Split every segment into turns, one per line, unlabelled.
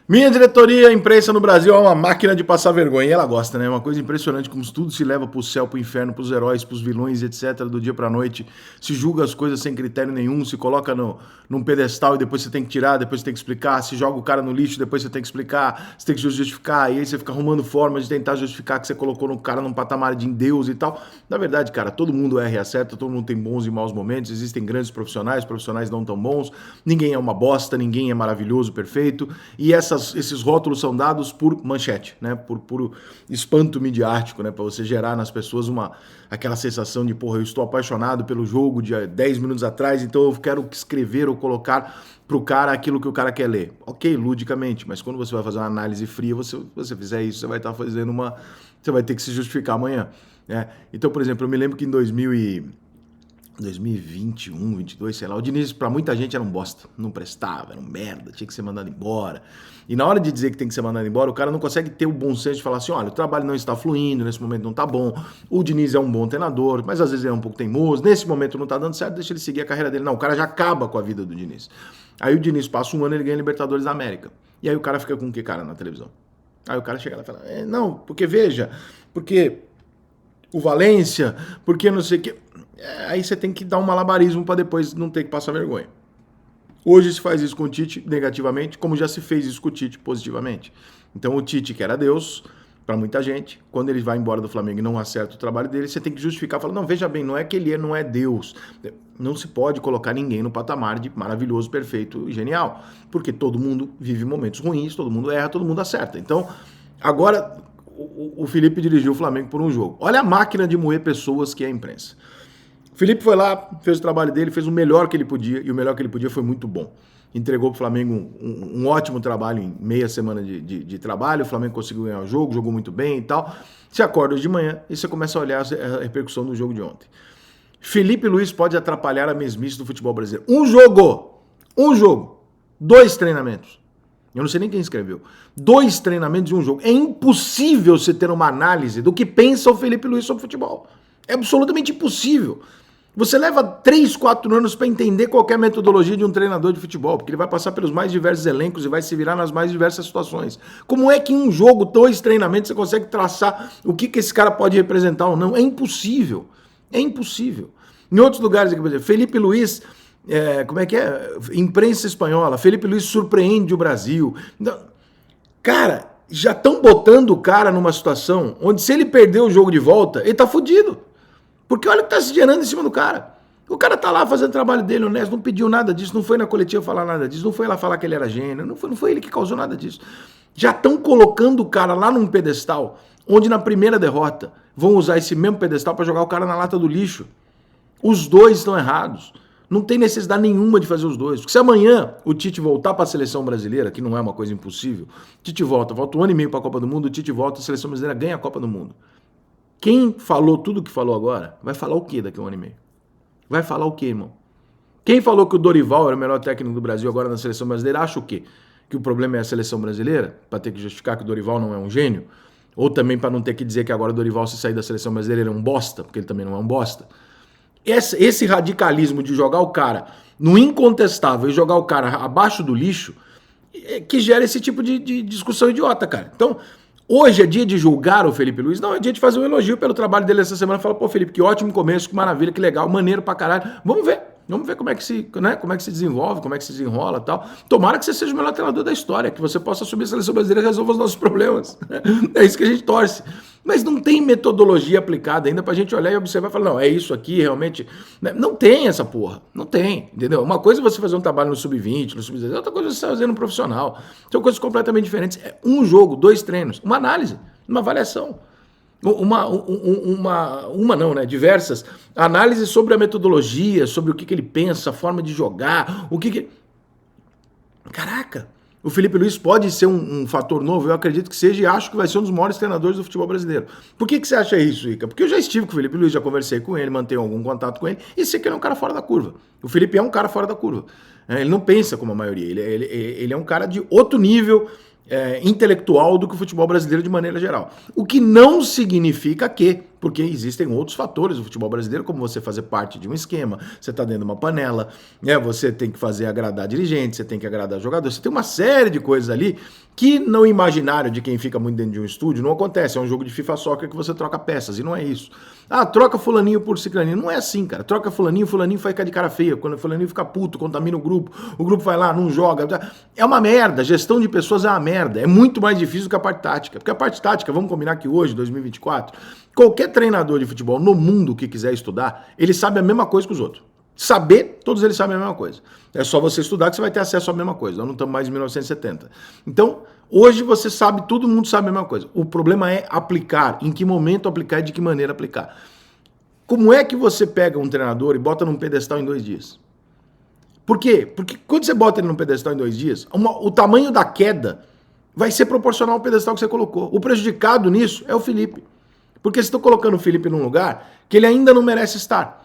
Minha diretoria, a imprensa no Brasil é uma máquina de passar vergonha. E ela gosta, né? É uma coisa impressionante como tudo se leva pro céu, pro inferno, pros heróis, pros vilões, etc. Do dia pra noite. Se julga as coisas sem critério nenhum, se coloca num pedestal e depois você tem que tirar, depois você tem que explicar. Se joga o cara no lixo, depois você tem que explicar. Você tem que justificar. E aí você fica arrumando formas de tentar justificar que você colocou no cara num patamar de Deus e tal. Na verdade, cara, todo mundo erra e acerta, todo mundo tem bons e maus momentos. Existem grandes profissionais não tão bons. Ninguém é uma bosta, ninguém é maravilhoso, perfeito. E esses rótulos são dados por manchete, né? Por puro espanto midiático, né? Para você gerar nas pessoas aquela sensação de, porra, eu estou apaixonado pelo jogo de 10 minutos atrás, então eu quero escrever ou colocar pro cara aquilo que o cara quer ler. Ok, ludicamente, mas quando você vai fazer uma análise fria, se você fizer isso, você vai estar fazendo você vai ter que se justificar amanhã, né? Então, por exemplo, eu me lembro que em 2021, 22, sei lá, o Diniz pra muita gente era um bosta, não prestava, era um merda, tinha que ser mandado embora. E na hora de dizer que tem que ser mandado embora, o cara não consegue ter o bom senso de falar assim, olha, o trabalho não está fluindo, nesse momento não tá bom, o Diniz é um bom treinador, mas às vezes ele é um pouco teimoso, nesse momento não tá dando certo, deixa ele seguir a carreira dele. Não, o cara já acaba com a vida do Diniz. Aí o Diniz passa um ano, ele ganha Libertadores da América. E aí o cara fica com que cara na televisão? Aí o cara chega lá e fala, não, porque veja, porque o Valência, porque não sei o que. Aí você tem que dar um malabarismo para depois não ter que passar vergonha. Hoje se faz isso com o Tite negativamente, como já se fez isso com o Tite positivamente. Então o Tite, que era Deus, para muita gente, quando ele vai embora do Flamengo e não acerta o trabalho dele, você tem que justificar, falando, não, veja bem, não é que ele não é Deus. Não se pode colocar ninguém no patamar de maravilhoso, perfeito e genial, porque todo mundo vive momentos ruins, todo mundo erra, todo mundo acerta. Então, agora o Felipe dirigiu o Flamengo por um jogo. Olha a máquina de moer pessoas que é a imprensa. O Felipe foi lá, fez o trabalho dele, fez o melhor que ele podia, e o melhor que ele podia foi muito bom. Entregou para o Flamengo um ótimo trabalho em meia semana de trabalho, o Flamengo conseguiu ganhar o jogo, jogou muito bem e tal. Você acorda hoje de manhã e você começa a olhar a repercussão do jogo de ontem. Felipe Luiz pode atrapalhar a mesmice do futebol brasileiro. Um jogo, 2 treinamentos. Eu não sei nem quem escreveu. 2 treinamentos de um jogo. É impossível você ter uma análise do que pensa o Felipe Luiz sobre futebol. É absolutamente impossível. Você leva 3, 4 anos para entender qual é a metodologia de um treinador de futebol, porque ele vai passar pelos mais diversos elencos e vai se virar nas mais diversas situações. Como é que em um jogo, 2 treinamentos, você consegue traçar o que esse cara pode representar ou não? É impossível. É impossível. Em outros lugares, por exemplo, Felipe Luiz, como é que é? Imprensa espanhola, Felipe Luiz surpreende o Brasil. Então, cara, já estão botando o cara numa situação onde se ele perder o jogo de volta, ele tá fudido. Porque olha o que tá se gerando em cima do cara. O cara tá lá fazendo o trabalho dele honesto, não pediu nada disso, não foi na coletiva falar nada disso, não foi lá falar que ele era gênio, não foi ele que causou nada disso. Já estão colocando o cara lá num pedestal, onde na primeira derrota vão usar esse mesmo pedestal para jogar o cara na lata do lixo. Os dois estão errados. Não tem necessidade nenhuma de fazer os dois. Porque se amanhã o Tite voltar para a seleção brasileira, que não é uma coisa impossível, Tite volta 1 ano e meio para a Copa do Mundo, o Tite volta, a seleção brasileira ganha a Copa do Mundo. Quem falou tudo o que falou agora, vai falar o quê daqui a 1 ano e meio? Vai falar o quê, irmão? Quem falou que o Dorival era o melhor técnico do Brasil agora na seleção brasileira, acha o quê? Que o problema é a seleção brasileira? Para ter que justificar que o Dorival não é um gênio? Ou também para não ter que dizer que agora o Dorival, se sair da seleção brasileira, ele é um bosta, porque ele também não é um bosta? Esse radicalismo de jogar o cara no incontestável e jogar o cara abaixo do lixo, que gera esse tipo de discussão idiota, cara. Então, hoje é dia de julgar o Felipe Luiz? Não, é dia de fazer um elogio pelo trabalho dele essa semana. Fala, pô, Felipe, que ótimo começo, que maravilha, que legal, maneiro pra caralho. Vamos ver como é que se desenvolve, como é que se desenrola e tal. Tomara que você seja o melhor treinador da história, que você possa assumir a seleção brasileira e resolver os nossos problemas. É isso que a gente torce. Mas não tem metodologia aplicada ainda pra gente olhar e observar e falar, não, é isso aqui realmente. Não tem essa porra. Não tem, entendeu? Uma coisa é você fazer um trabalho no sub-20, no sub-17, outra coisa é você fazer no profissional. São coisas completamente diferentes. É um jogo, 2 treinos, uma análise, uma avaliação. Diversas análises sobre a metodologia, sobre o que ele pensa, a forma de jogar, o que... Caraca! O Felipe Luiz pode ser um fator novo, eu acredito que seja, e acho que vai ser um dos maiores treinadores do futebol brasileiro. Por que você acha isso, Ica? Porque eu já estive com o Felipe Luiz, já conversei com ele, mantenho algum contato com ele, e sei que ele é um cara fora da curva. O Felipe é um cara fora da curva. Ele não pensa como a maioria, ele é um cara de outro nível intelectual do que o futebol brasileiro de maneira geral. O que não significa que, porque existem outros fatores do futebol brasileiro, como você fazer parte de um esquema, você está dentro de uma panela, né? Você tem que fazer agradar dirigente, você tem que agradar jogador, você tem uma série de coisas ali que no imaginário de quem fica muito dentro de um estúdio não acontece. É um jogo de FIFA Soccer que você troca peças, e não é isso. Ah, troca fulaninho por ciclaninho. Não é assim, cara. Troca fulaninho fica de cara feia. Quando fulaninho fica puto, contamina o grupo vai lá, não joga. É uma merda. Gestão de pessoas é uma merda. É muito mais difícil do que a parte tática. Porque a parte tática, vamos combinar que hoje, 2024, qualquer treinador de futebol no mundo que quiser estudar, ele sabe a mesma coisa que os outros. Saber, todos eles sabem a mesma coisa. É só você estudar que você vai ter acesso à mesma coisa. Nós não estamos mais em 1970. Então, hoje você sabe, todo mundo sabe a mesma coisa. O problema é aplicar, em que momento aplicar e de que maneira aplicar. Como é que você pega um treinador e bota num pedestal em 2 dias? Por quê? Porque quando você bota ele num pedestal em 2 dias, o tamanho da queda vai ser proporcional ao pedestal que você colocou. O prejudicado nisso é o Felipe. Porque você está colocando o Felipe num lugar que ele ainda não merece estar.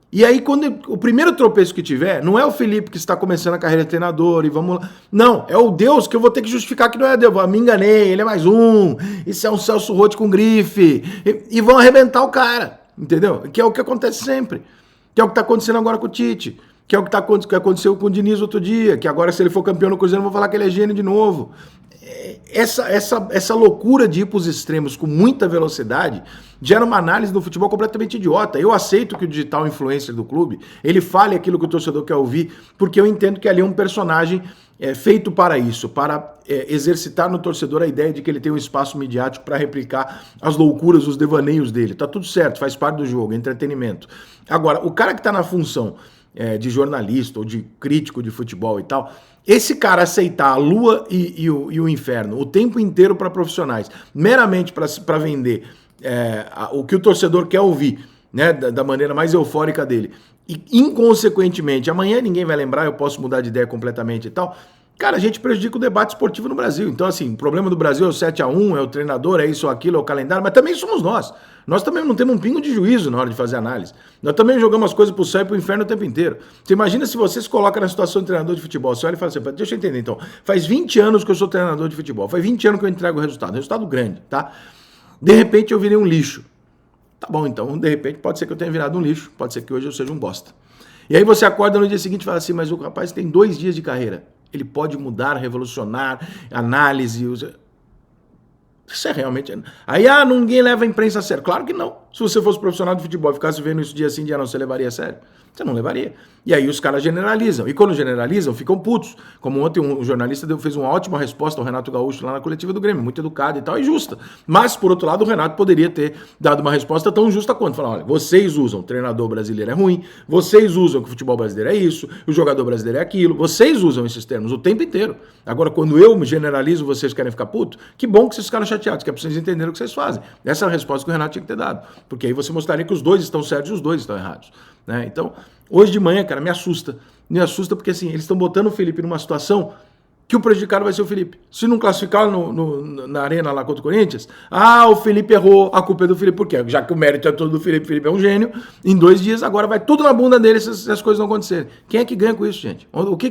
E aí, o primeiro tropeço que tiver, não é o Felipe que está começando a carreira de treinador e vamos lá. Não, é o Deus que eu vou ter que justificar que não é Deus. Me enganei, ele é mais um. Isso é um Celso Roth com grife. E vão arrebentar o cara, entendeu? Que é o que acontece sempre. Que é o que está acontecendo agora com o Tite. Que é o que aconteceu com o Diniz outro dia. Que agora, se ele for campeão no Cruzeiro, eu vou falar que ele é gênio de novo. Essa loucura de ir para os extremos com muita velocidade gera uma análise do futebol completamente idiota. Eu aceito que o digital influencer do clube, ele fale aquilo que o torcedor quer ouvir, porque eu entendo que ali é um personagem feito para isso, para exercitar no torcedor a ideia de que ele tem um espaço midiático para replicar as loucuras, os devaneios dele. Tá tudo certo, faz parte do jogo, é entretenimento. Agora, o cara que está na função de jornalista ou de crítico de futebol e tal, esse cara aceitar a lua e o inferno o tempo inteiro para profissionais, meramente para vender o que o torcedor quer ouvir, né, da maneira mais eufórica dele, e inconsequentemente, amanhã ninguém vai lembrar, eu posso mudar de ideia completamente e tal, cara, a gente prejudica o debate esportivo no Brasil. Então, assim, o problema do Brasil é o 7-1, é o treinador, é isso ou aquilo, é o calendário, mas também somos nós. Nós também não temos um pingo de juízo na hora de fazer análise. Nós também jogamos as coisas pro céu e pro inferno o tempo inteiro. Você imagina se você se coloca na situação de treinador de futebol. Você olha e fala assim, deixa eu entender então, faz 20 anos que eu sou treinador de futebol, faz 20 anos que eu entrego o resultado grande, tá? De repente eu virei um lixo. Tá bom, então, de repente pode ser que eu tenha virado um lixo, pode ser que hoje eu seja um bosta. E aí você acorda no dia seguinte e fala assim, mas o rapaz tem 2 dias de carreira. Ele pode mudar, revolucionar, análise. Isso é realmente... Aí, ninguém leva a imprensa a sério. Claro que não. Se você fosse profissional de futebol e ficasse vendo isso dia sim, dia não, você levaria a sério? Você não levaria. E aí os caras generalizam. E quando generalizam, ficam putos. Como ontem um jornalista fez uma ótima resposta ao Renato Gaúcho lá na coletiva do Grêmio, muito educada e tal, e justa. Mas, por outro lado, o Renato poderia ter dado uma resposta tão justa quanto. Falar, olha, vocês usam, o treinador brasileiro é ruim, vocês usam que o futebol brasileiro é isso, o jogador brasileiro é aquilo, vocês usam esses termos o tempo inteiro. Agora, quando eu me generalizo, vocês querem ficar putos, que bom que vocês ficaram chateados, que é pra vocês entenderem o que vocês fazem. Essa é a resposta que o Renato tinha que ter dado. Porque aí você mostraria que os dois estão certos e os dois estão errados. Né? Então, hoje de manhã, cara, me assusta. Me assusta porque, assim, eles estão botando o Felipe numa situação que o prejudicado vai ser o Felipe. Se não classificar na arena lá contra o Corinthians, o Felipe errou, a culpa é do Felipe. Por quê? Já que o mérito é todo do Felipe, Felipe é um gênio, em 2 dias agora vai tudo na bunda dele se as coisas não acontecerem. Quem é que ganha com isso, gente? O que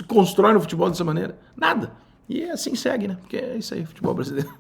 constrói no futebol dessa maneira? Nada. E assim segue, né? Porque é isso aí, futebol brasileiro.